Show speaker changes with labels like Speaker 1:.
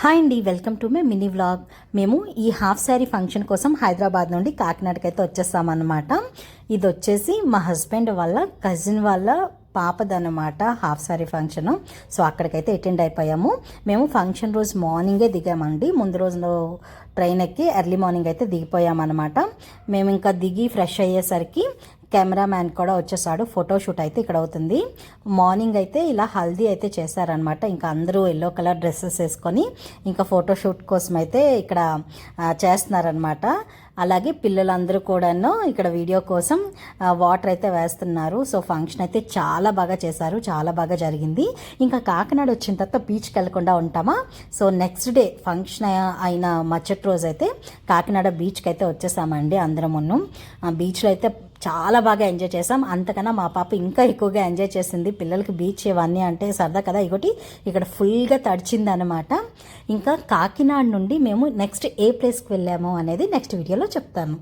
Speaker 1: Hi అండి, welcome to my mini vlog. మేము ఈ హాఫ్ శారీ ఫంక్షన్ కోసం హైదరాబాద్ నుండి కాకినాడకి అయితే వచ్చేస్తామన్నమాట. ఇది వచ్చేసి మా హస్బెండ్ వాళ్ళ కజిన్ వాళ్ళ పాపదన్నమాట హాఫ్ శారీ ఫంక్షన్. సో అక్కడికైతే అటెండ్ అయిపోయాము. మేము ఫంక్షన్ రోజు మార్నింగే దిగామండి. ముందు రోజు ట్రైన్ ఎక్కి ఎర్లీ మార్నింగ్ అయితే దిగిపోయామన్నమాట. మేము ఇంకా దిగి ఫ్రెష్ అయ్యేసరికి కెమెరామ్యాన్ కూడా వచ్చేసాడు. ఫోటోషూట్ అయితే ఇక్కడ అవుతుంది. మార్నింగ్ అయితే ఇలా హల్దీ అయితే చేశారనమాట. ఇంకా అందరూ ఎల్లో కలర్ డ్రెస్సెస్ వేసుకొని ఇంకా ఫోటోషూట్ కోసం అయితే ఇక్కడ చేస్తున్నారనమాట. అలాగే పిల్లలందరూ కూడాను ఇక్కడ వీడియో కోసం వాటర్ అయితే వేస్తున్నారు. సో ఫంక్షన్ అయితే చాలా బాగా చేశారు, చాలా బాగా జరిగింది. ఇంకా కాకినాడ వచ్చిన తర్వాత బీచ్కి వెళ్ళకుండా ఉంటామా? సో నెక్స్ట్ డే ఫంక్షన్ అయిన మరుసటి రోజు అయితే కాకినాడ బీచ్కి అయితే వచ్చేసామండి అందరమును. బీచ్లో అయితే చాలా బాగా ఎంజాయ్ చేసాం. అంతకన్నా మా పాప ఇంకా ఎక్కువగా ఎంజాయ్ చేసింది. పిల్లలకి బీచ్ ఇవన్నీ అంటే సరదా కదా. ఇంకోటి ఇక్కడ ఫుల్గా తడిచింది అనమాట. ఇంకా కాకినాడ నుండి మేము నెక్స్ట్ ఏ ప్లేస్కి వెళ్ళాము అనేది నెక్స్ట్ వీడియోలో చెప్తాను.